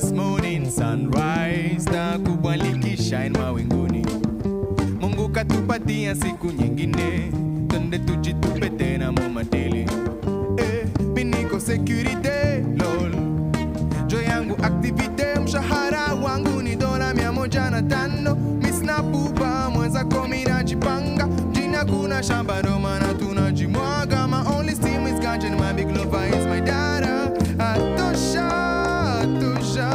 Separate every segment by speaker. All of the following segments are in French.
Speaker 1: this morning sunrise na kubwa likishine mawinguni. Mungu katupatia siku nyingine, twende tujitupe tena mumadili. Piniko security lol, jo yangu activite, mshahara wangu ni $105. Misna pupa mwenza komi najipanga, mjini hakuna shamba ndo maana tunajimwaga. My only steam is ganja and my big lover is my dada. Atosha, Atosha,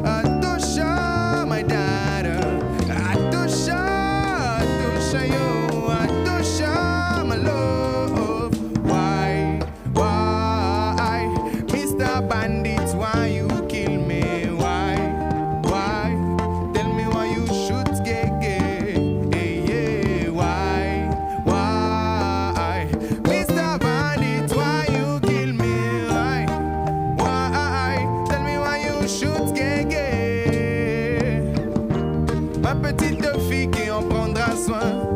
Speaker 1: Atosha, my dada. Atosha, Atosha, yo, Atosha, my love. Why, Mr. Bandits, why you kill me? Why, tell me why you shoot Gege? Hey, yeah, why, Mr. Bandits, why you kill me? Why, tell me why you shoot Gege? Ma petite fille qui en prendra soin,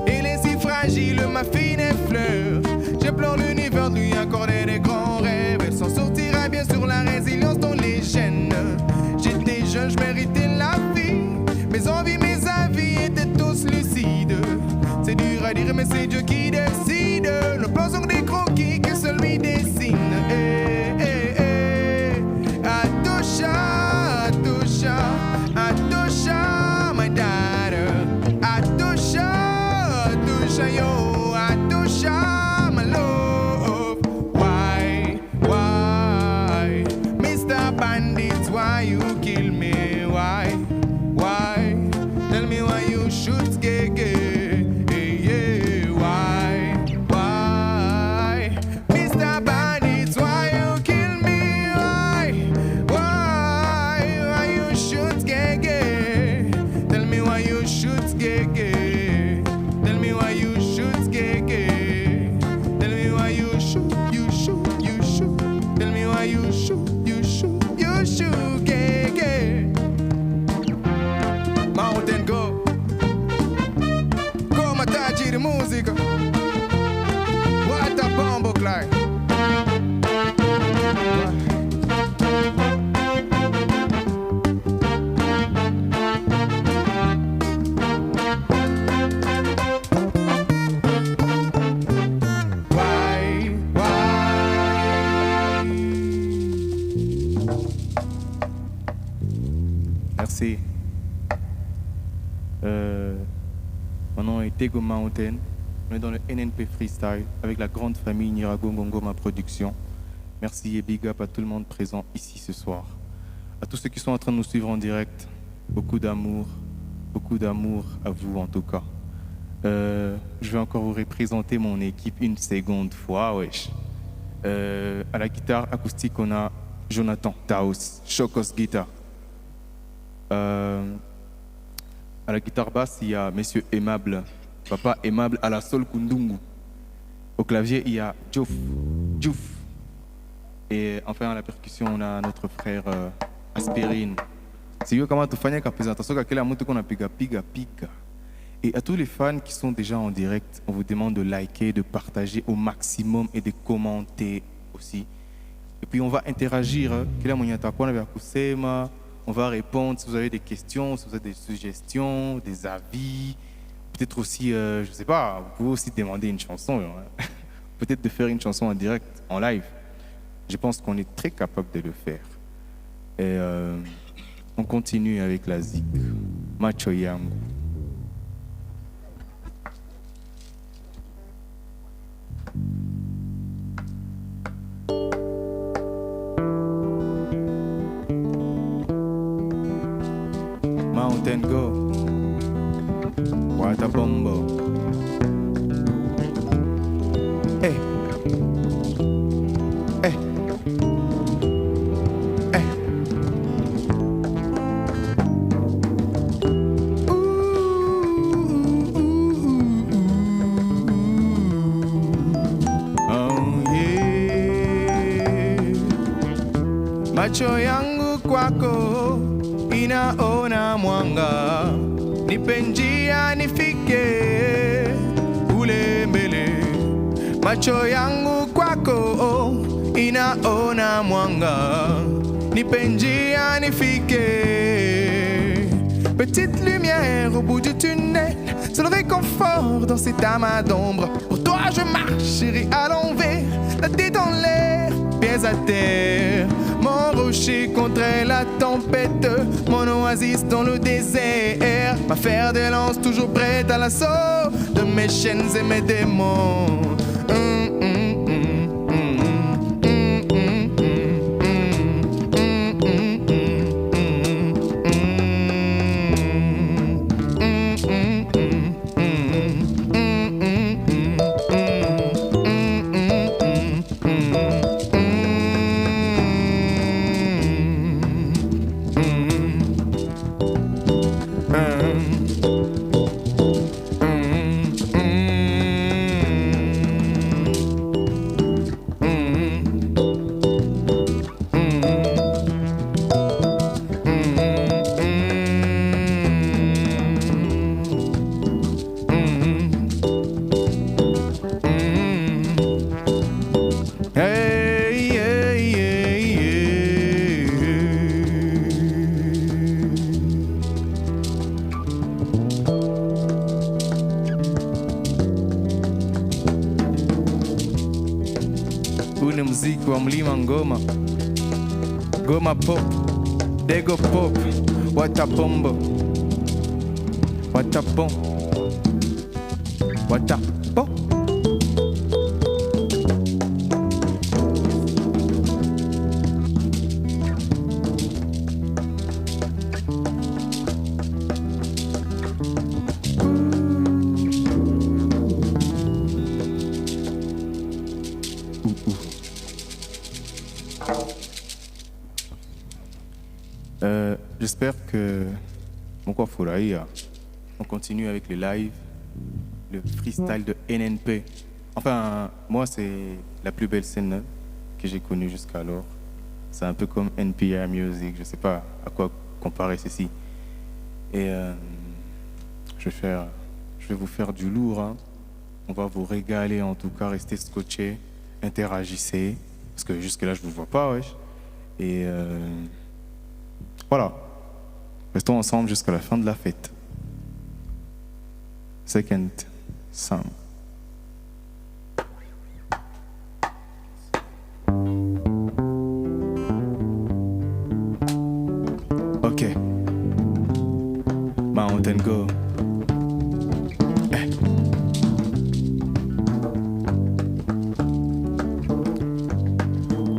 Speaker 1: elle est si fragile, ma fine fleur. J'implore l'univers de lui accorder des grands rêves. Elle s'en sortira bien sur la résilience dont les gènes. J'étais jeune, je méritais la vie. Mes envies, mes avis étaient tous lucides. C'est dur à dire, mais c'est Dieu qui décide. Nos plans sont des croquis que seul lui dessine. Atosha, Atosha, Atosha, my daughter. Atosha, Atosha, yo, Atosha, my love. Why, Mr. Bandits, why you kill me? Why, tell me why you shoot Gege? Hey, yeah, why, Mr. Bandits, why you kill me? Why you shoot Gege? Tell me why you shoot Gege? Tell me why you shoot Gege? Tell me why you shoot, you shoot, you shoot. Tell me why you shoot, you shoot, you shoot Gege. Mountain go. Go mataji de música. What a bombo climb. Merci. Mon nom est Tego Mountain. On est dans le NNP Freestyle avec la grande famille Nirago Ngongo, ma production. Merci et big up à tout le monde présent ici ce soir. À tous ceux qui sont en train de nous suivre en direct, beaucoup d'amour à vous en tout cas. Je vais encore vous représenter mon équipe une seconde fois, wesh. À la guitare acoustique, on a Jonathan Taos, Chocos Guitar. À la guitare basse, il y a Monsieur Aimable, Papa Aimable à la Sol Kundungu. Au clavier, il y a Djouf. Et enfin, à la percussion, on a notre frère Aspirine. C'est eux comment tu fais la présentation qu'à qu'on a piga. Et à tous les fans qui sont déjà en direct, on vous demande de liker, de partager au maximum et de commenter aussi. Et puis on va interagir. On va répondre si vous avez des questions, si vous avez des suggestions, des avis. Peut-être aussi, je ne sais pas, vous pouvez aussi demander une chanson. Peut-être de faire une chanson en direct, en live. Je pense qu'on est très capable de le faire. Et on continue avec la zik. Macho Yangu. Mountain go, what a bombo. Hey, hey, hey. Oh yeah. Macho yangu kwako inaona mwanga, nipe njia nifike ule mbele. Macho yangu kwako inaona mwanga, ni penji anifié. Petite lumière au bout du tunnel, seul réconfort dans cet amas d'ombre. Pour toi je marcherai à l'envers, la tête en l'air, pieds à terre. Mon rocher contre la tempête, mon oasis dans le désert. Ma fer de lance toujours prête à l'assaut de mes chaînes et mes démons. Une muziki wa mlima ngoma, goma pop, dego pop, watapombo, watapom, watapo. J'espère que mon Fouraïa, on continue avec les lives, le freestyle de NNP. Enfin, moi, c'est la plus belle scène que j'ai connue jusqu'alors. C'est un peu comme NPR Music, je ne sais pas à quoi comparer ceci. Et je vais vous faire du lourd. Hein. On va vous régaler, en tout cas, restez scotchés, interagissez, parce que jusque-là, je ne vous vois pas, wesh. Et voilà. Restons ensemble jusqu'à la fin de la fête. Second song. Ok. Mountain Go.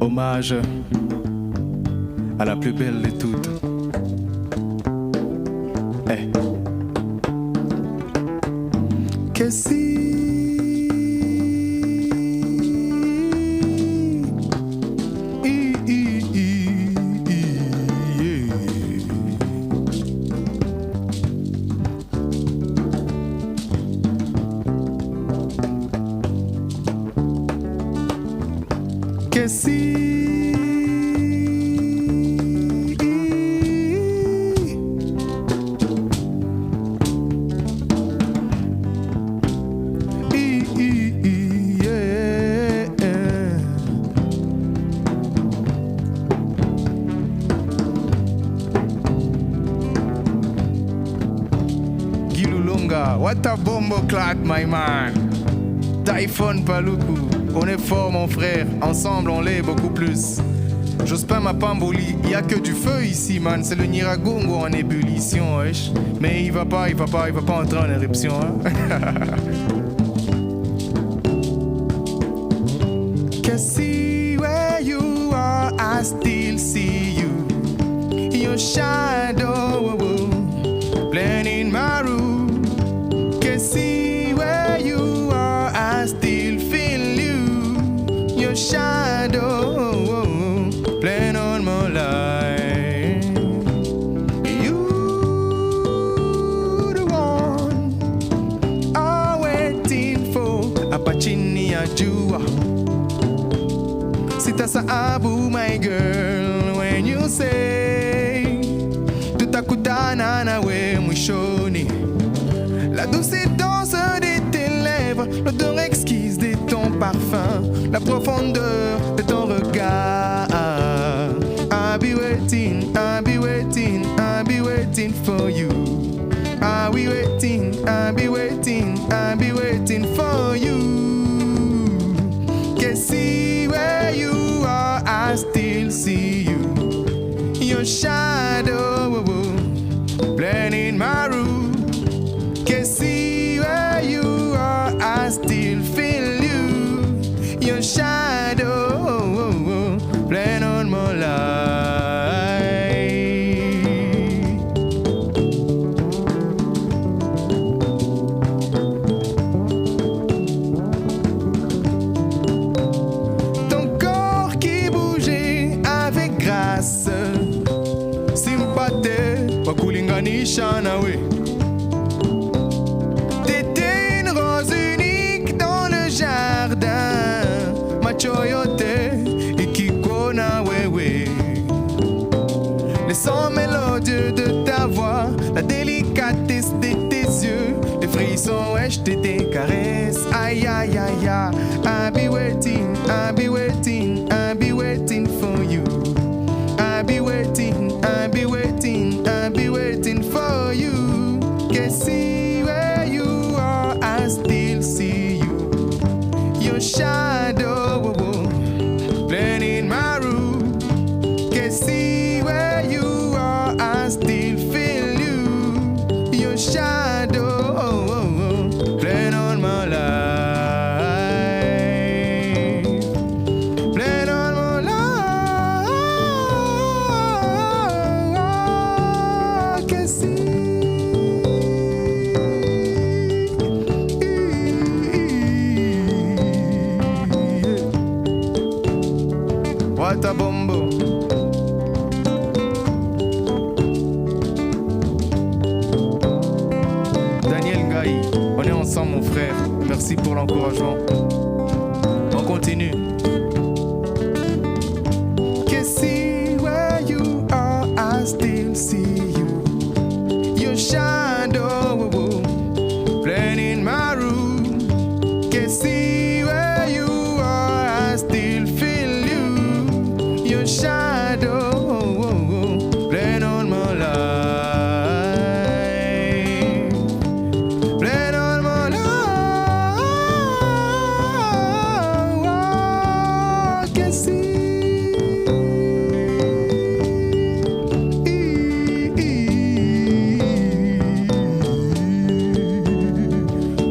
Speaker 1: Hommage à la plus belle de toutes. Que si que si What a bombo clat, my man. Typhon Paluku, on est fort, mon frère. Ensemble, on l'est beaucoup plus. Jospin Mapamboli, y a que du feu ici, man. C'est le Niragongo en ébullition, wesh. Mais il va pas entrer en éruption, hein. Can see where you are, I still see you. Your shadow, blending my room. See where you are, I still feel you. Your shadow playing on my life. You the one I'm waiting for. Apachini ajua. Sitasa abu, my girl, when you say tutakutana nawe mwishoni. La douce danse de tes lèvres, l'odeur exquise de ton parfum, la profondeur de ton regard. I'll be waiting. I still see you. Your shadow blending my room. Can see where you are, I still feel you. Your shadow blend on my life. Ton corps qui bougeait avec grâce, sympathie, wakulinganisha nawe. T'étais une rose unique dans le jardin, machoyote ikikona wewe. Les sons mélodieux de ta voix, la délicatesse de tes yeux, les frissons, ouais, je tes caresses. Aïe aïe aïe aïe, I'll be waiting, I'll be waiting, I'll be waiting for you. I'll be waiting, I'll be waiting, I'll be waiting for you. Can see where you are, I still see you. Your shadow blending my room. Can see where you are, I still feel you. Your shadow blend on my life. Blend on my life. Can see. What a bombo. Daniel Ngaï, on est ensemble mon frère. Merci pour l'encouragement. On continue. Can see where you are, I still see you. Your shadow blending my room. Can see where you are, I still feel you. Your shadow blend on my life. Blend on my life. I can see.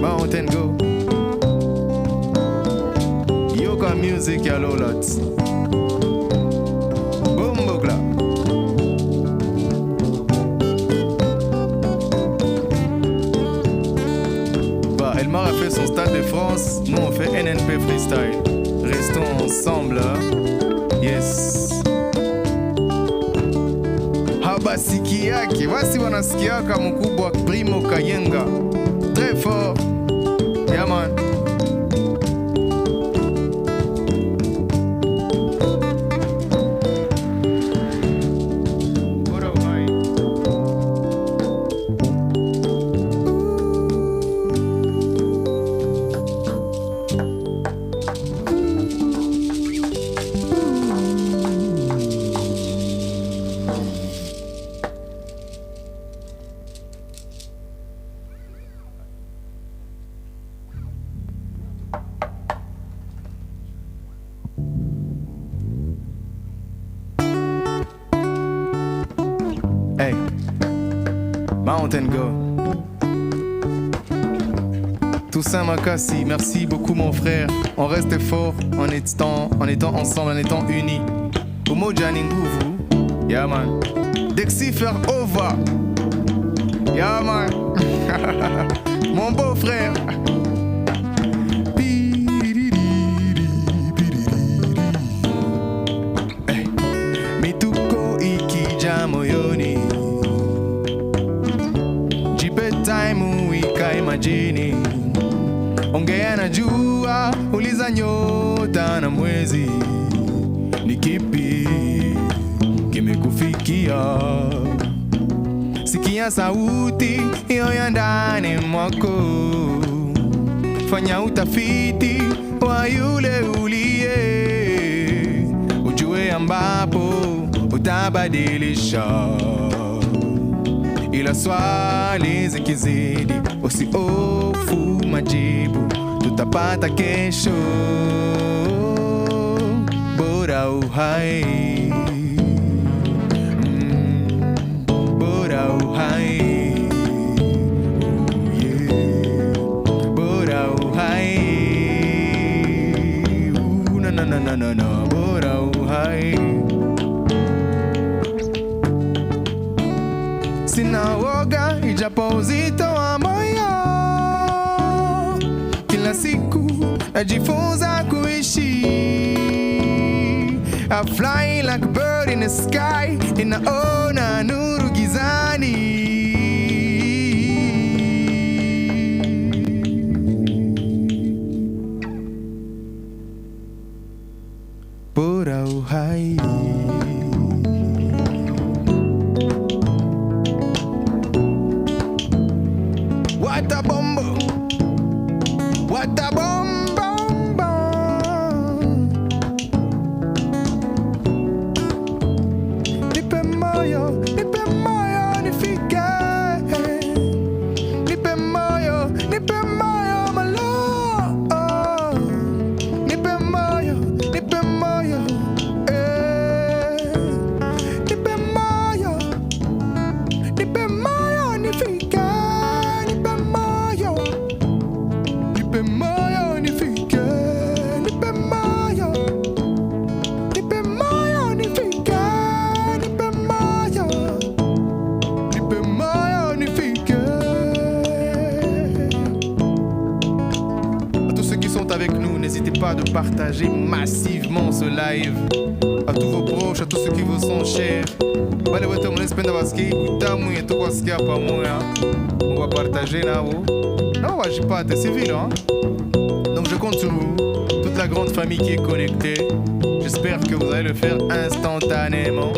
Speaker 1: Mountain go. Yoga music, ya lots. Bombogla. Bah, Elmar a fait son Stade de France, nous on fait NNP Freestyle. Restons ensemble, hein. Yes. Habasikiake, wasi wanasikiaka mkubwa Primo Kayenga. Très fort. Yeah man. Hey, Mountain Go. Toussaint Makassi, merci beaucoup mon frère. On reste fort en étant ensemble, en étant unis. Umoja ni nguvu. Yeah man. Dexifer Ova. Yeah man. Mon beau frère. Hey. Mituko ikija moyoni. Jipe time wika imagine. Ongea na jua, uliza nyota na mwezi. Ni kipi kimekufikia? Sikia sauti hiyo ya ndani mwako. Fanya utafiti wa yule uliye, ujue ambapo utabadilisha. Ila swali zikizidi, usihofu majibu tutapata kesho. Bora bora uhai. Bora uhai. Oh yeah. Bora uhai. Na na na na na na. Bora uhai. Sina woga ijapouzito wa moyo, kila siku najifunza kuishi. I fly like a bird in the sky, ninaona nuru gizani. Bora uhai. What a bombo, what a bomb, bomb, bomb. Nipe moyo nifike. Nipe moyo my love. Nipe moyo, eh. Nipe moyo nifike. Avec nous, n'hésitez pas de partager massivement ce live à tous vos proches, à tous ceux qui vous sont chers. Wale wote mnapenda wasikia utamu yetu kwa sikia pamoja, on va partager là-haut. Non, wajipate, c'est vile, hein. Donc je compte sur vous, toute la grande famille qui est connectée. J'espère que vous allez le faire instantanément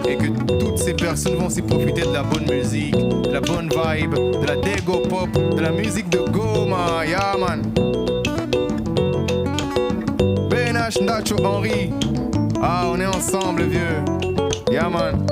Speaker 1: et que toutes ces personnes vont s'y profiter de la bonne musique, de la bonne vibe, de la Dego Pop, de la musique de Goma, yeah man. Nacho Henry, ah on est ensemble vieux, yeah man.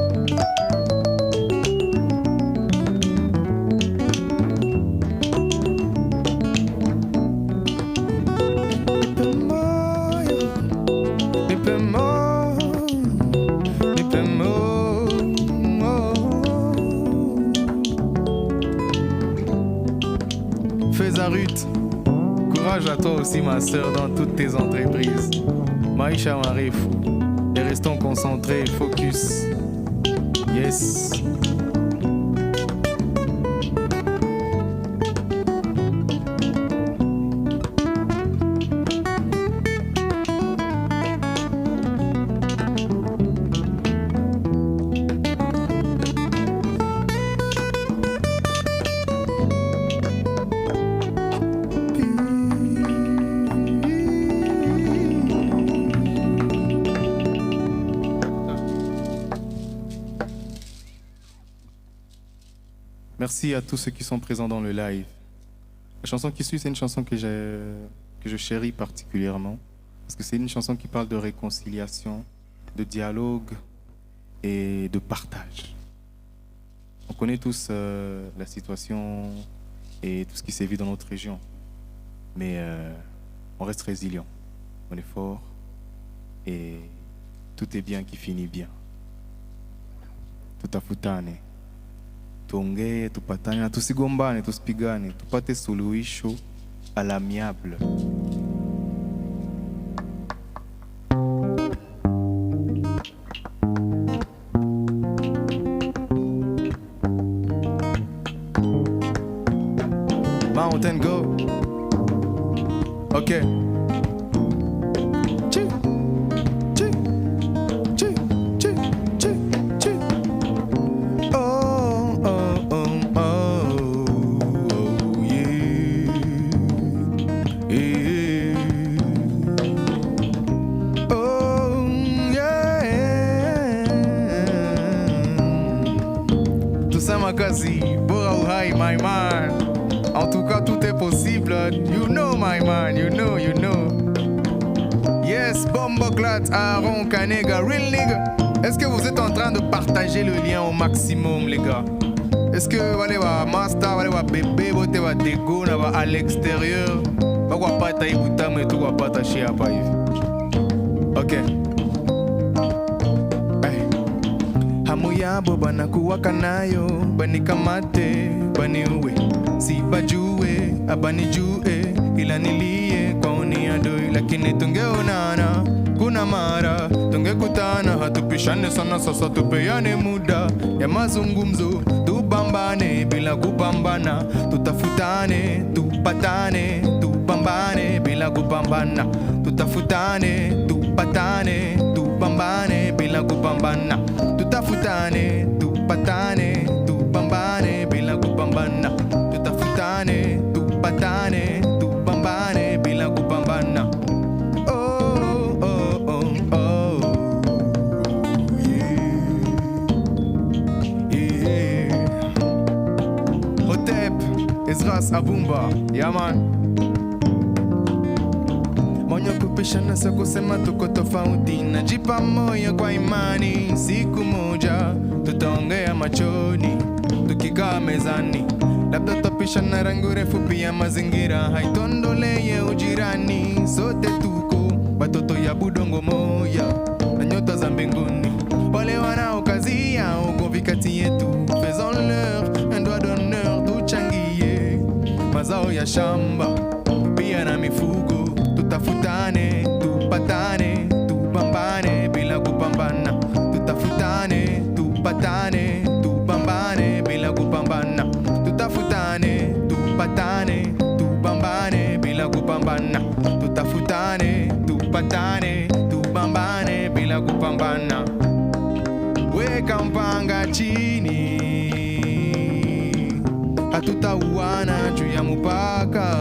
Speaker 1: Fais à Ruth, courage à toi aussi ma soeur dans toutes tes entreprises. Maïcha Marifou, et restons concentrés, focus. Yes. Merci à tous ceux qui sont présents dans le live. La chanson qui suit, c'est une chanson que je chéris particulièrement parce que c'est une chanson qui parle de réconciliation, de dialogue et de partage. On connaît tous la situation et tout ce qui sévit dans notre région, mais on reste résilient, on est fort et tout est bien qui finit bien. Tutafutane. Tuongee, tupatane na tusigombane, tusipigane, tupate suluhisho à l'amiable. Mountain go. Okay. Makasi, bora uhai, my man. En tout cas, tout est possible. You know, my man, you know. Yes, Bomboclat, Aaron, Kanega, real nigga. Est-ce que vous êtes en train de partager le lien au maximum, les gars? Est-ce que vous allez voir Master, vous allez voir Bébé, vous allez voir Dego, à l'extérieur? Vous allez voir Pata Iboutam et tout, vous allez voir Pata Chia, ok. nabo banakuwaka nayo, banikamate baniue, si bajue abanijue, ila nilie kwaoni adui, lakini tungeonana kuna mara, tungekutana hatupishane sana, sasa tupeane muda ya mazungumzo, tubambane bila kupambana, tutafutane tupatane, tupambane bila kupambana, tutafutane tupatane, tupambane bila kupambana, tutafutane tupatane, tupambane bila kupambana, tutafutane tupatane, tupambane bila kupambana. Oh, oh, oh, oh. Yeah. Yeah. Hotep, Ezras Abumba, yeah man. Moyo kupishana sio kusema tuko tofauti, najipa moyo kwa imani, siku moja tutaongea machoni, tukikaa mezani, labda tutapishana rangi refu pia mazingira, haitondoleye ujirani, sote tuko watoto ya budongo moya na nyota za mbinguni, wale wanaokazia ugomvi kati yetu, faisons-leur un doigt d'honneur, tuchangie mazao ya shamba pia na mifugo, tutafutane tupatane, tupambane bila kupambana, tutafutane tupatane, tupambane bila kupambana, tutafutane tupatane, tupambane bila kupambana, tutafutane tupatane, tupambane bila kupambana. Weka mpanga chini, hatutauana juu ya mupaka,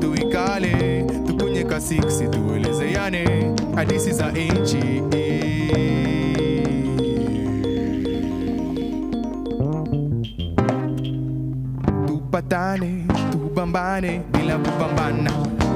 Speaker 1: tuikale tukunye kasiksi, tuelezeane hadithi za inchi. Tupatane tubambane bila kupambana,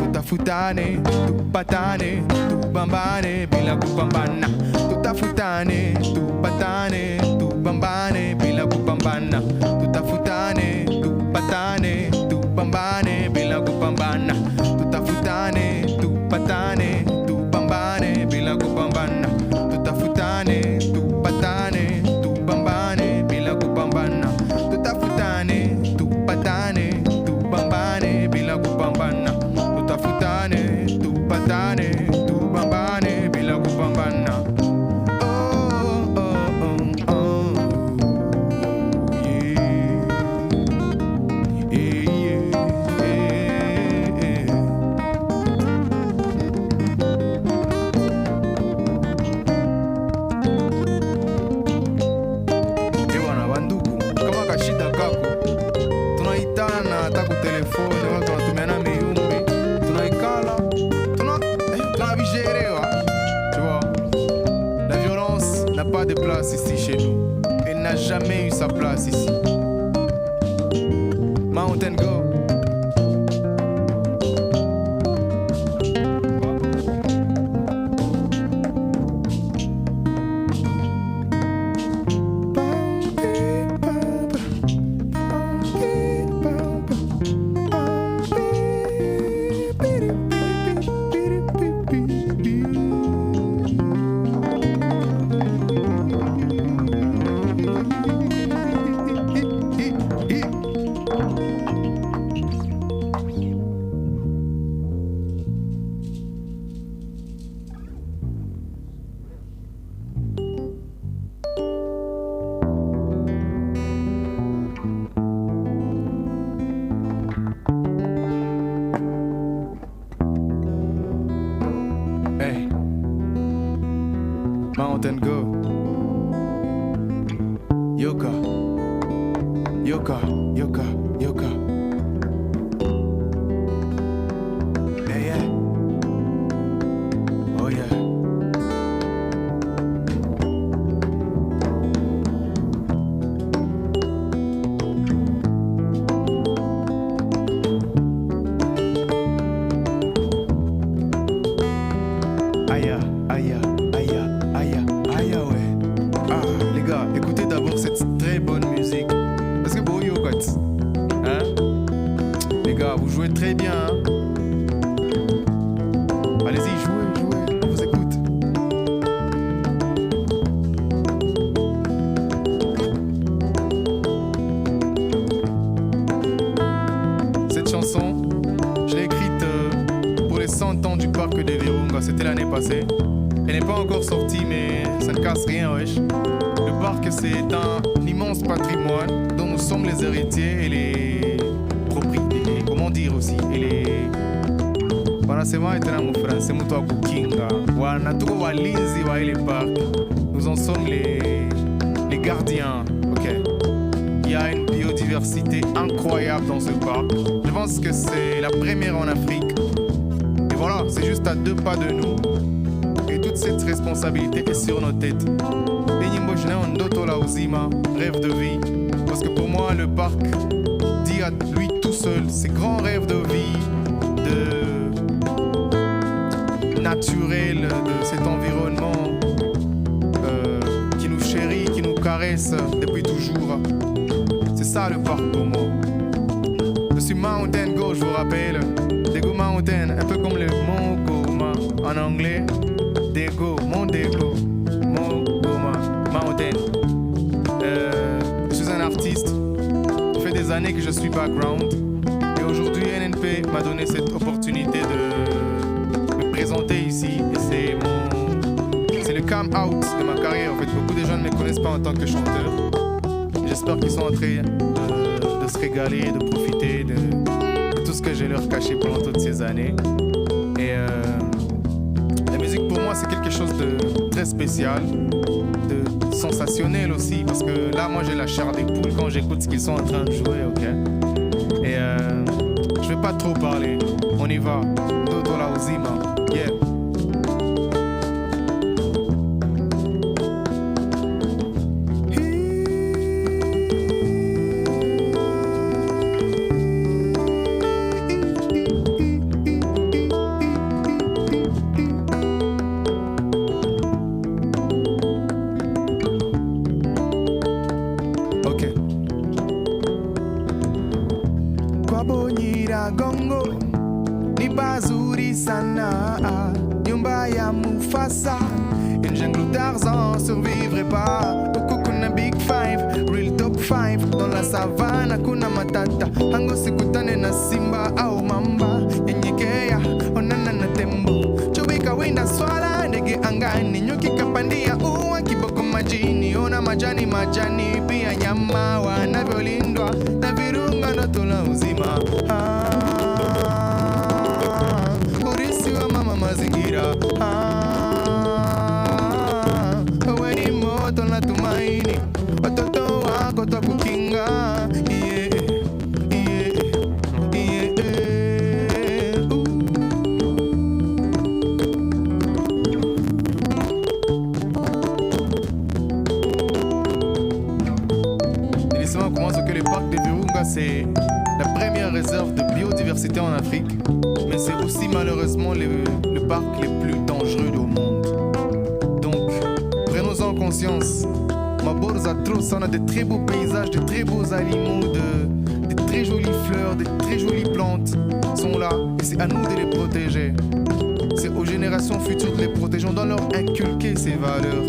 Speaker 1: tutafutane tupatane, tubambane bila kupambana, tutafutane tupatane, tubambane bila kupambana, tutafutane tupatane, tubambane bila kupambana, tutafutane tupatane, tubambane bila kupambana, tutafutane tupatane, tubambane bila kupambana, tutafutane tupatane, tubambane bila kupambana, tutafutane tupatane, tubambane bila kupambana. Oh, oh, oh, oh. Yeah. Yeah, yeah, yeah. Ewana bandugu, kama kashida kako, tunaitana hata ku telefone, wala tunatumiana meyumbi, tunaikala, tunavigerewa. Tu vois, la violence n'a pas de place ici chez nous. Elle n'a jamais eu sa place ici. Mountain Go. Hey, Mountain Go. Yoka, Yoka, Yoka, Yoka. Yeah, yeah. Oh yeah. Aïe, aïe, aïe, aïe, aïe, ouais. Ah, les gars, écoutez d'abord cette très bonne musique. Parce que bon, yo, quoi. Hein? Les gars, vous jouez très bien. Hein? Allez-y, jouez, jouez. On vous écoute. casse rien, wesh. Le parc, c'est un immense patrimoine dont nous sommes les héritiers et les propriétaires. Comment dire aussi? Et les. Voilà, c'est moi, mon frère, c'est moi, toi, Kukinga. Voilà, tout le walinzi, wa les parcs. Nous en sommes les gardiens, ok? Il y a une biodiversité incroyable dans ce parc. Je pense que c'est la première en Afrique. Et voilà, c'est juste à 2 pas de nous. Et toute cette responsabilité est sur nos têtes. Rêve de vie. Parce que pour moi, le parc dit à lui tout seul ses grands rêves de vie, de naturel, de cet environnement qui nous chérit, qui nous caresse depuis toujours. C'est ça le parc pour moi. Je suis Mountain Go, je vous rappelle. Dego Mountain, un peu comme le Mont Goma en anglais. Dego, Mont Dego, Mont Goma, Mountain. Je suis un artiste. Ça fait des années que je suis background. Et aujourd'hui, NNP m'a donné cette opportunité de me présenter ici. Et c'est le come out de ma carrière. En fait, beaucoup de gens ne me connaissent pas en tant que chanteur. J'espère qu'ils sont en train de se régaler, de profiter de tout ce que je leur caché pendant toutes ces années. Et la musique pour moi c'est quelque chose de très spécial, de sensationnel aussi, parce que là moi j'ai la chair des poules quand j'écoute ce qu'ils sont en train de jouer, ok? Et je vais pas trop parler, on y va, Dodo la Ozima, yeah. Gongo ni bazuri sana, nyumba ya Mufasa, une jungle Tarzan survivrait pas. Huku kuna big five, real top 5 dans la savana kuna matata, hango sikutane na simba au mamba, nyenyekea onana na tembo, chowika winda swala ndege angani, nyuki kapandia uwa kiboko majini, ona majani pia nyama wanavyolindwa na virunga ndoto la uzima. Urisi wa mama mazingira, wewe ni moto na tumaini, watoto wako twakukinga, yeah, yeah, yeah. Laissez-moi commencer que le parc de Virunga c'est la première réserve de biodiversité en Afrique, mais c'est aussi malheureusement le parc le plus dangereux au monde. Donc, prenons-en conscience. Maborza Tros, on a de très beaux paysages, de très beaux animaux, de très jolies fleurs, de très jolies plantes sont là, et c'est à nous de les protéger. C'est aux générations futures de les protéger, on doit leur inculquer ces valeurs.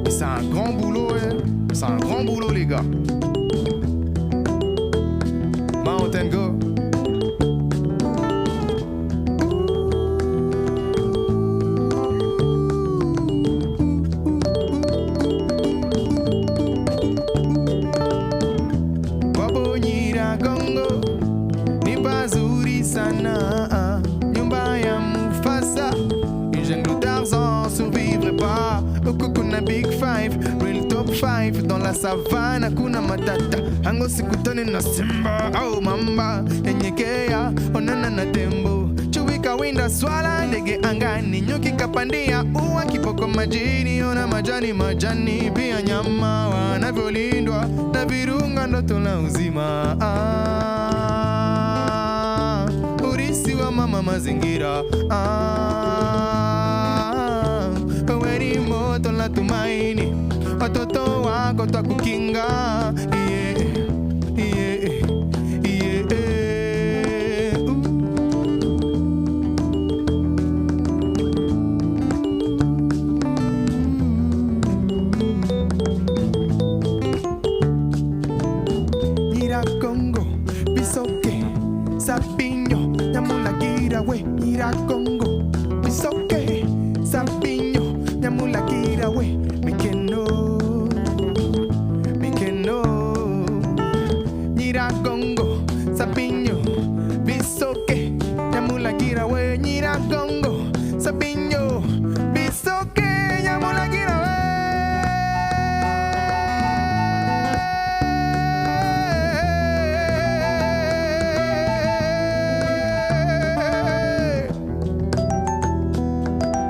Speaker 1: Et c'est un grand boulot, hein. C'est un grand boulot, les gars. Mountain Go. Wabonyira Gongo ni bazuri sana, nyumba ya Mufasa, une jungle Tarzan survivrait pas. Huku kuna big five, real top 5 dans la savane kuna matata, hango sikutane na simba au mamba, nyenyekea onana na tembo, chowika winda swala ndege angani, nyuki kapandia uwa kiboko majini, ona majani pia nyama wanavyolindwa na virunga ndoto la uzima. Urisi wa mama mazingira, wewe ni moto la tumaini, watoto wako twakukinga, yeah, yeah, yeah. Nyira Congo, bisoke, sapinyo, nyamula gira we. Nyira Congo, bisoke, sapinyo, nyamula gira we. Nyiragongo, Sabinho, Bisoke, Nyamulagira we Nyiragongo, Sabinho, Bisoke, Nyamulagira we.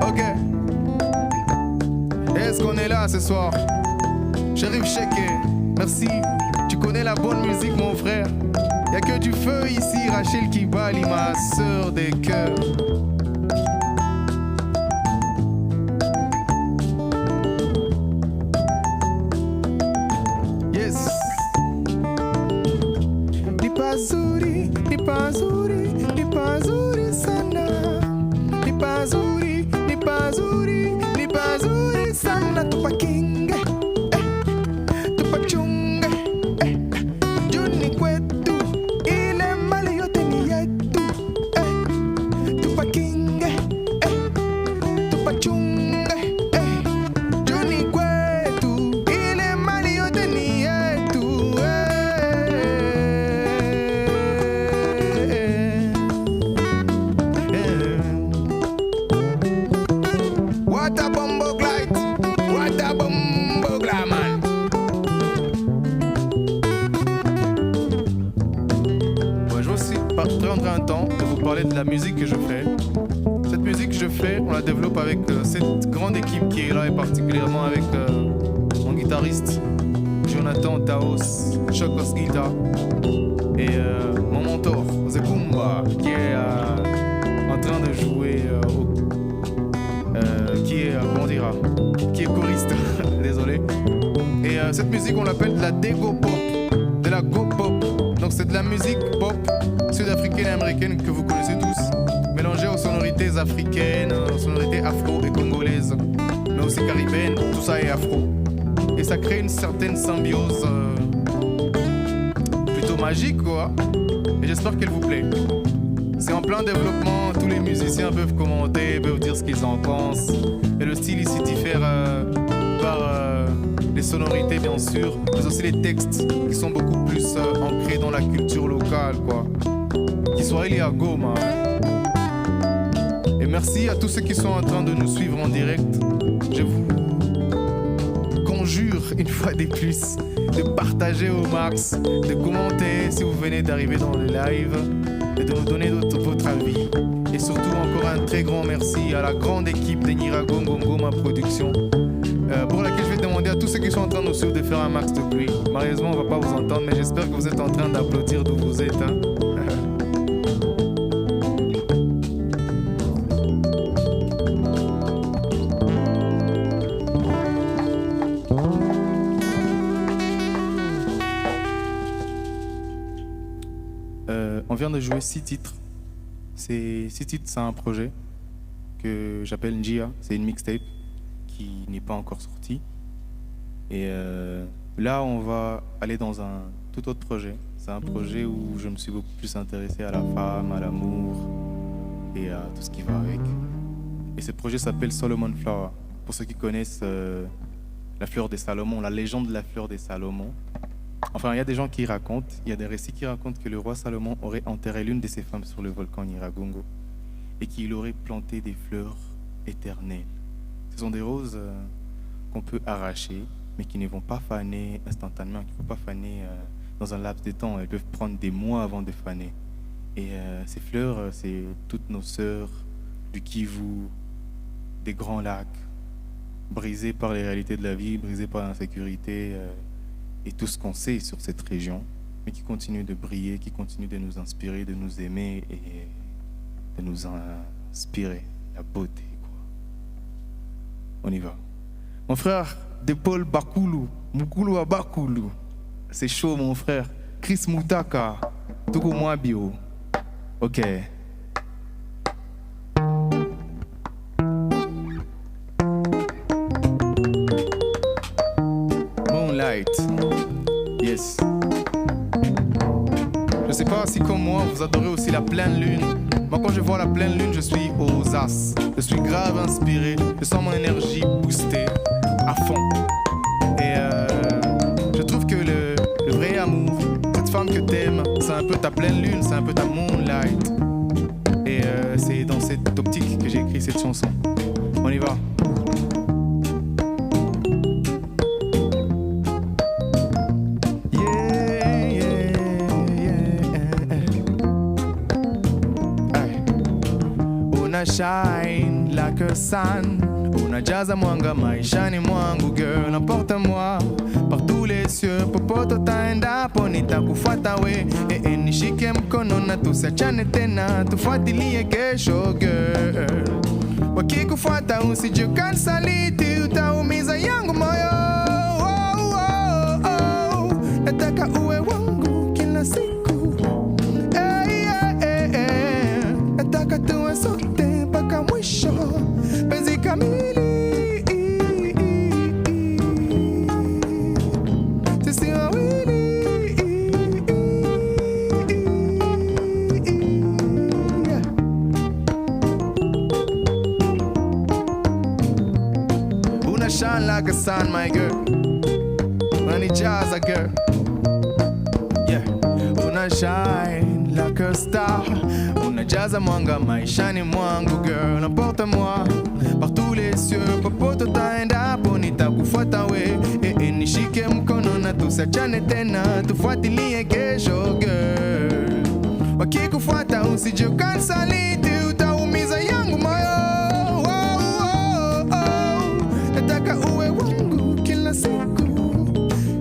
Speaker 1: Ok. Est-ce qu'on est là ce soir? J'arrive checké, merci. Tu connais la bonne musique, mon frère. Y'a que du feu ici, Rachel Kibali, ma sœur des cœurs. Yes. Lipazuri, lipazuri, lipazuri sana. Lipazuri, lipazuri, lipazuri sana. Tupa king. Prendre un temps de vous parler de la musique que je fais. Cette musique que je fais, on la développe avec cette grande équipe qui est là, et particulièrement avec mon guitariste Jonathan Taos, Chocos Guitar, et mon mentor Zekumba qui est en train de jouer qui est choriste. Désolé. Et cette musique, on l'appelle de la Dego Pop, de la Go Pop. Donc c'est de la musique pop sud-africaine et américaine que vous connaissez tous, mélangée aux sonorités africaines, aux sonorités afro et congolaises, mais aussi caribéennes, tout ça est afro. Et ça crée une certaine symbiose plutôt magique, quoi. Et j'espère qu'elle vous plaît. C'est en plein développement, tous les musiciens peuvent commenter, peuvent dire ce qu'ils en pensent. Et le style ici diffère par les sonorités, bien sûr, mais aussi les textes qui sont beaucoup plus ancrés dans la culture locale, quoi. Kiswahili à Goma. Et merci à tous ceux qui sont en train de nous suivre en direct. Je vous conjure une fois de plus de partager au max, de commenter si vous venez d'arriver dans le live et de nous donner votre avis. Et surtout encore un très grand merci à la grande équipe de Nyiragongo Ngoma Production, pour laquelle je vais demander à tous ceux qui sont en train de nous suivre de faire un max de bruit. Malheureusement on va pas vous entendre, mais j'espère que vous êtes en train d'applaudir d'où vous êtes, hein. On vient de jouer 6 titres. Ces 6 titres, c'est un projet que j'appelle Njia. C'est une mixtape qui n'est pas encore sortie. Et là, on va aller dans un tout autre projet. C'est un projet où je me suis beaucoup plus intéressé à la femme, à l'amour et à tout ce qui va avec. Et ce projet s'appelle Solomon Flower. Pour ceux qui connaissent la fleur des Salomon, la légende de la fleur des Salomon. Enfin, il y a des gens qui racontent, il y a des récits qui racontent que le roi Salomon aurait enterré l'une de ses femmes sur le volcan Nyiragongo et qu'il aurait planté des fleurs éternelles. Ce sont des roses qu'on peut arracher, mais qui ne vont pas faner instantanément, qui ne vont pas faner dans un laps de temps. Elles peuvent prendre des mois avant de faner. Et ces fleurs, c'est toutes nos sœurs du Kivu, des grands lacs, brisées par les réalités de la vie, brisées par l'insécurité, et tout ce qu'on sait sur cette région, mais qui continue de briller, qui continue de nous inspirer, de nous aimer et de nous inspirer la beauté, quoi. On y va. Mon frère, Paul Bakulu, Mukulu Abakulu, c'est chaud, mon frère. Chris Moutaka, Togo Mwabio. Ok. Moonlight. Yes. Je sais pas si comme moi vous adorez aussi la pleine lune. Moi quand je vois la pleine lune je suis aux as. Je suis grave inspiré. Je sens mon énergie boostée à fond. Et je trouve que le vrai amour, cette femme femme que t'aimes. C'est un peu ta pleine lune, c'est un peu ta moonlight. Et c'est dans cette optique que j'ai écrit cette chanson. On y va. Shine like a sun, unajaza mwanga maishani mwangu girl, emporte-moi par tous les cieux, popote taendapo nitakufuata we, nishike mkono na tusiachane tena, tufuatilie kesho girl, wakikufuata usije ukanisaliti, utaumiza yangu moyo, oh, oh, oh. Nataka uwe wangu kila siku, nataka tuwe sote mpaka mwisho, penzi kamili, sisi wawili, una shine like a sun my girl, unanijaza girl, yeah, una shine like a star, unajaza mwanga maishani mwangu girl, emporte-moi par tous les cieux, popote taendapo nitakufuata we, nishike mkono na tusiachane tena, tufuatilie kesho girl, wakikufuata usije ukanisaliti, utaumiza yangu moyo, oh, oh, oh. Nataka uwe wangu kila siku,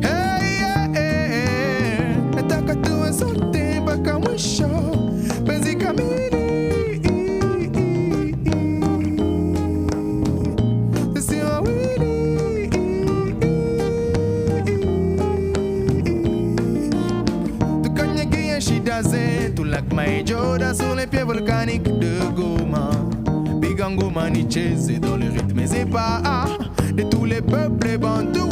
Speaker 1: hey, yeah, yeah. Nataka tuwe sote mpaka mwisho, penzi kamili, sisi wawili, tukanyagie shida zetu like Majoda sur les pieds volcaniques de Goma, piga ngoma nicheze dans le rythme et pas de tous les peuples bantous,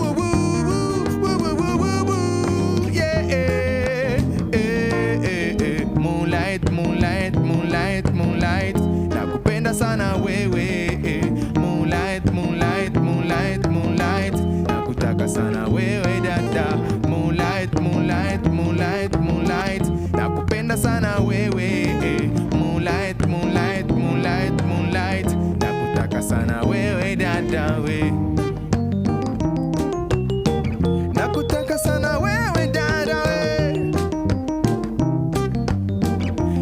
Speaker 1: yeah, moonlight, moonlight, moonlight, moonlight, nakupenda sana wewe, moonlight, moonlight, moonlight, moonlight, nakutaka sana wewe dada, moonlight, moonlight, moonlight, moonlight, nakupenda sana wewe, moonlight, moonlight, moonlight, moonlight, nakutaka sana wewe dada we, nakutaka sana wewe dada we,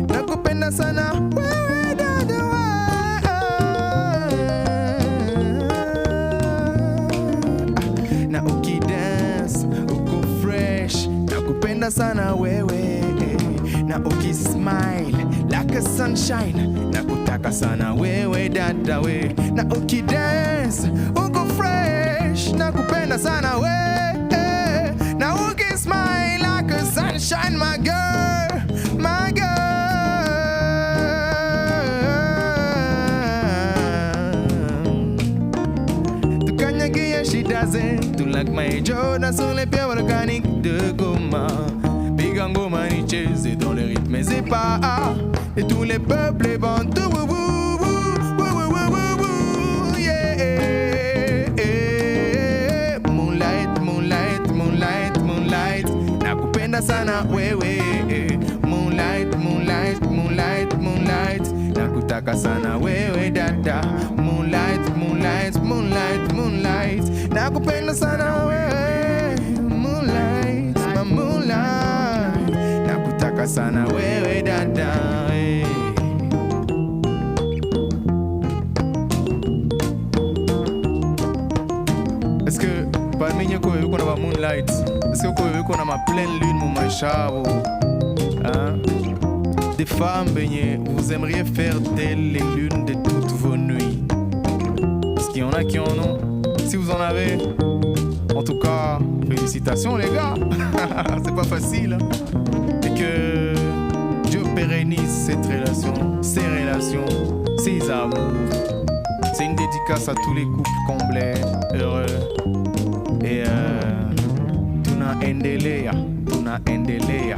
Speaker 1: nakupenda sana wewe dada we, na ukidance uko fresh, nakupenda sana wewe, na ukismile like a sunshine, nakutaka sana wewe dada we, na ukidance uko fresh, nakupenda sana wewe, na ukismile like a sunshine my girl, my girl. Tukanyagie shida zetu like Majoda sur les pieds volcaniques de Goma, piga ngoma nicheze dans le rythme et pas et tous les peuples bantous, yeah, moonlight, moonlight, moonlight, moonlight, nakupenda sana wewe, moonlight, moonlight, moonlight, moonlight, nakutaka sana wewe dada, moonlight, moonlight, moonlight, moonlight, nakupenda sana wewe, moonlight, my moonlight, nakutaka sana wewe dada, Est-ce que parmi nyoko yuko na moonlight, est-ce que yuko na ma pleine lune mon machabo, hein? Des femmes baignées, vous aimeriez faire d'elles les lunes de toutes vos nuits. Est-ce qu'il y en a qui en ont? Si vous en avez, en tout cas, félicitations les gars. C'est pas facile, hein? Et que Dieu pérennise cette relation, ces relations, ces amours. C'est une dédicace à tous les couples comblés, heureux. Et tunaendelea, tunaendelea.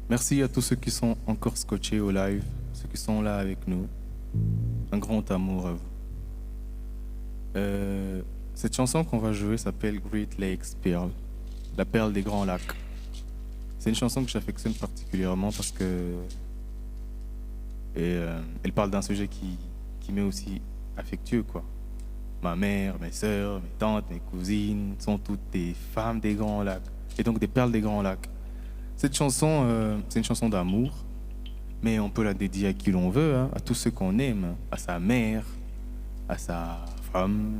Speaker 1: Merci à tous ceux qui sont encore scotchés au live, ceux qui sont là avec nous. Un grand amour à vous. Cette chanson qu'on va jouer s'appelle Great Lakes Pearl, la perle des grands lacs. C'est une chanson que j'affectionne particulièrement parce que elle parle d'un sujet qui m'est aussi affectueux, quoi. Ma mère, mes sœurs, mes tantes, mes cousines sont toutes des femmes des grands lacs et donc des perles des grands lacs. Cette chanson, c'est une chanson d'amour, mais on peut la dédier à qui l'on veut, hein, à tous ceux qu'on aime, à sa mère, à sa femme.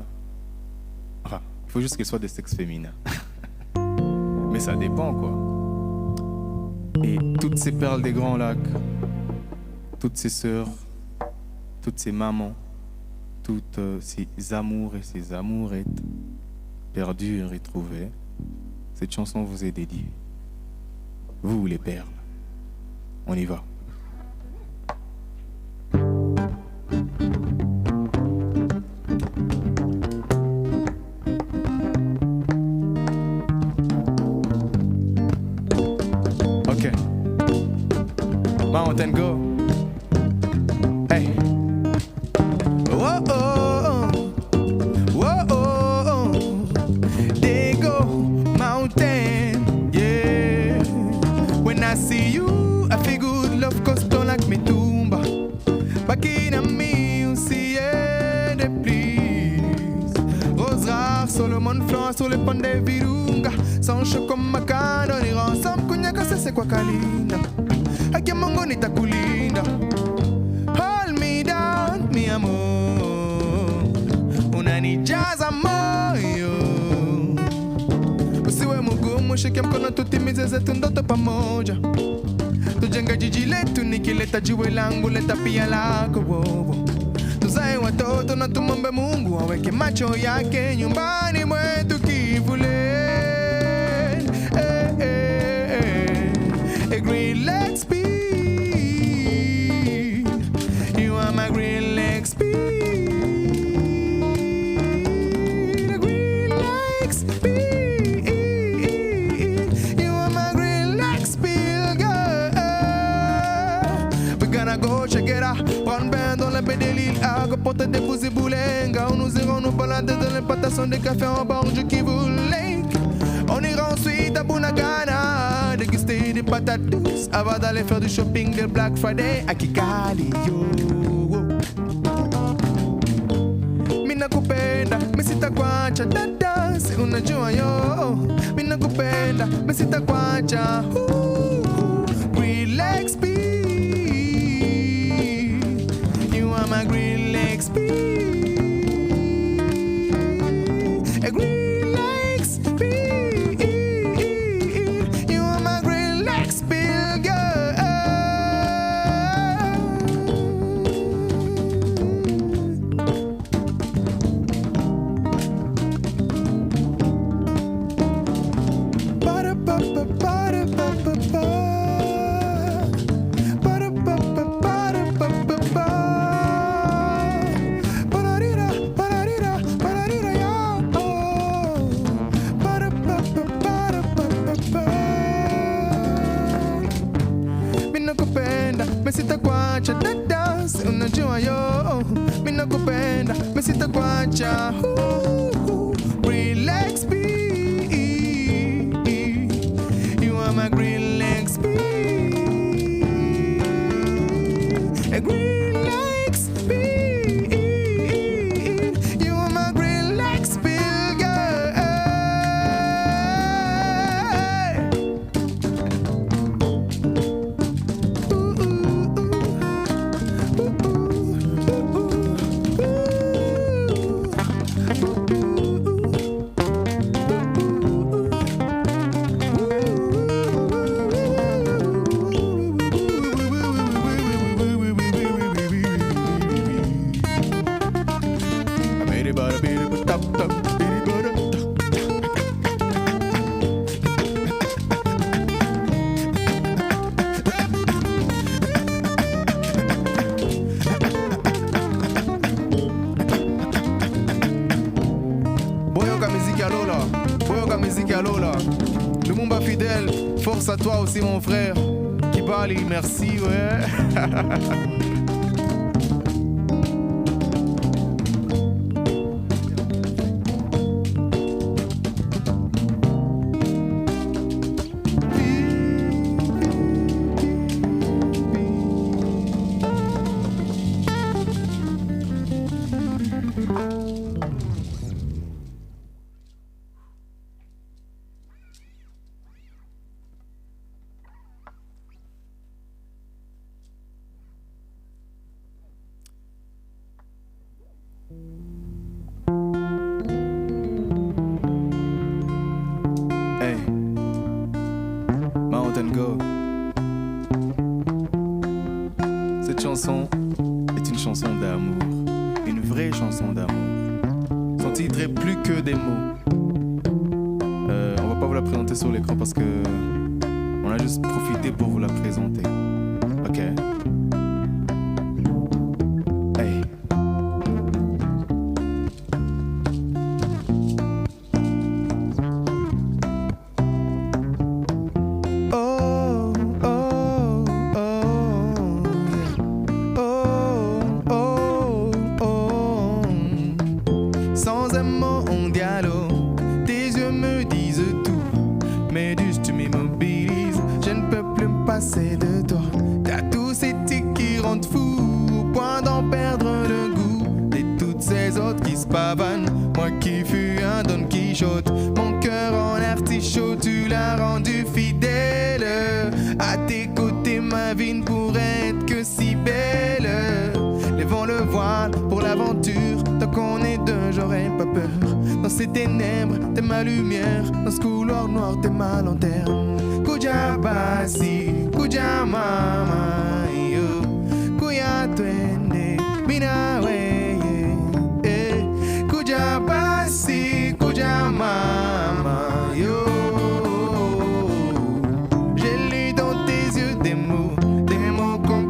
Speaker 1: Enfin, il faut juste qu'elle soit de sexe féminin. Mais ça dépend, quoi. Et toutes ces perles des grands lacs, toutes ces sœurs, toutes ces mamans, toutes ces amours et ces amourettes perdus et retrouvés, cette chanson vous est dédiée. Vous, les perles. On y va. Ok. Mountain go. Hey. Whoa, oh, whoa, oh, they go mountain, yeah. When I see you, I feel good. Love costo like me tumba. Back in me, you see the please. Rose rare, Solomon Florence sur les ponts de Virunga. Sans choc comme Macano, on ira ensemble. Cognac, ça c'est quoi Kalinda? Aquí en Mongo ni takulinda. Hold me down, mi amor. Unanijaza moyo. Usiwe mugumu, shike mkono tutimize zetu ndoto pamoja. Tujenga jiji letu nikileta jiwe langu leta pia lako wowo. Tuzae watoto na tumombe Mungu aweke macho yake nyumbani mwetu kivule. A green leg speed. You are my green leg speed. A green leg speed. You are my green leg speed, girl. We're gonna go check it out. Prendre bain dans la baie des Lilles, porter des pouces et boulenga. Nous irons nous balader dans les plantations de café en bord du Kivu Lake. On ira ensuite à Bunagana, déguster des patates douces avant d'aller faire du shopping de Black Friday à Kigali, yo. Mina kupenda, mesita kwacha, dada, si unajua yo. Mina kupenda, mesita kwacha, green leg speed. You are my green leg speed. A green leg speed. Mesita kwacha dada, si unajua yo. Mina kupenda, mesita kwacha, green leg speed. You are my green leg speed. A green leg speed. You are my green leg speed, girl. Boyoka musique à Lola. Lumumba fidèle, force à toi aussi mon frère. Keep Bali, merci, ouais. Hey, Mountain Go. Cette chanson est une chanson d'amour, une vraie chanson d'amour. Son titre est plus que des mots. On va pas vous la présenter sur l'écran parce que on a juste profité pour vous la présenter. Ok. Hey. Sans un mot, on dialogue. Tes yeux me disent tout. Mais juste tu m'immobilises. Je ne peux plus me passer de toi. T'as tous ces tics qui rendent fou, au point d'en perdre le goût. Et toutes ces autres qui se pavanent. Moi qui fus un Don Quichotte. Mon cœur en artichaut, tu l'as rendu fidèle. À tes côtés, ma vie ne pourrait être que si belle. Lèvons le voile pour l'aventure. Tant qu'on est deux, j'aurais pas peur. Dans ces ténèbres, t'es ma lumière. Dans ce couloir noir, t'es ma lanterne. Kuja basi, kuja mama, yo. Kuya twende, mina weye. Kuja basi, kuja mama, yo. J'ai lu dans tes yeux des mots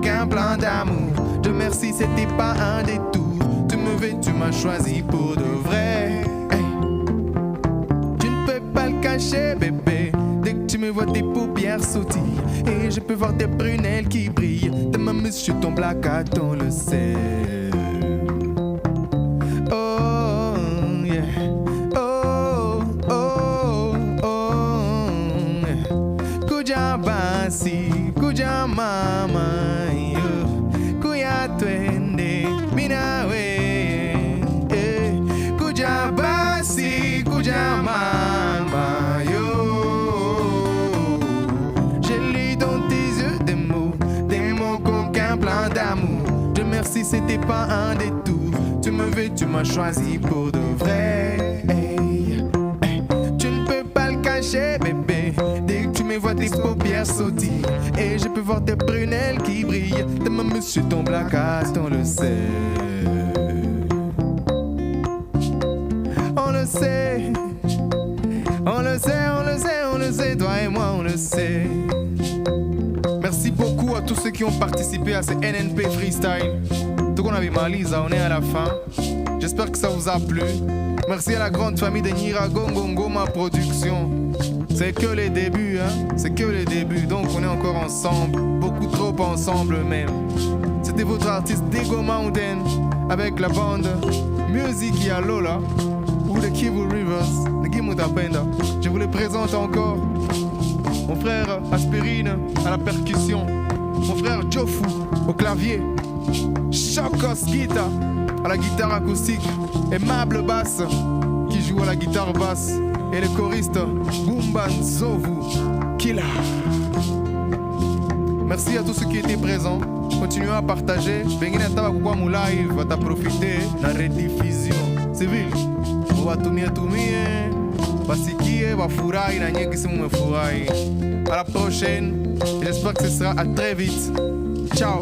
Speaker 1: qu'un plein d'amour. De merci, c'était pas un détour. Tu m'as choisi pour de vrai. Hey. Tu ne peux pas le cacher, bébé. Dès que tu me vois, tes paupières sautillent. Et je peux voir tes prunelles qui brillent. De ma monsieur, ton placard, on le sait. Oh, yeah. Oh, oh, oh, yeah. Kuja basi, kuja mama, yo. Kuya twende, minawe. Kuja mama, yo. J'ai lu dans tes yeux des mots qu'aucun plein d'amour. De merci, c'était pas un détour. Tu me veux, tu m'as choisi pour de vrai. Hey, hey. Tu ne peux pas le cacher, bébé. Dès que tu me vois, tes paupières sautillent. Et je peux voir tes prunelles qui brillent. De ma monsieur, ton blacas, on le sait. On le sait, on le sait, on le sait, on le sait, toi et moi on le sait. Merci beaucoup à tous ceux qui ont participé à ce NNP Freestyle. Tout qu'on avait Malisa, on est à la fin. J'espère que ça vous a plu. Merci à la grande famille de Nyiragongo, ma production. C'est que les débuts, hein, c'est que les débuts. Donc on est encore ensemble, beaucoup trop ensemble même. C'était votre artiste Dego Mountain avec la bande Music ya Lola. Ou de Kivu Rivers, de Gimutapenda. Je vous les présente encore. Mon frère Aspirine à la percussion. Mon frère Jofu au clavier. Chokos Guita à la guitare acoustique. Aimable Bass qui joue à la guitare basse. Et le choriste Bumban Zovu Killa. Merci à tous ceux qui étaient présents. Continuez à partager. Bengine taba kwa mu live, va ta profiter na rediffusion. Civil. Watumie basikie, wafurahi na nyie kisi mumefurahi. À la prochaine, j'espère que ce sera à très vite. Ciao.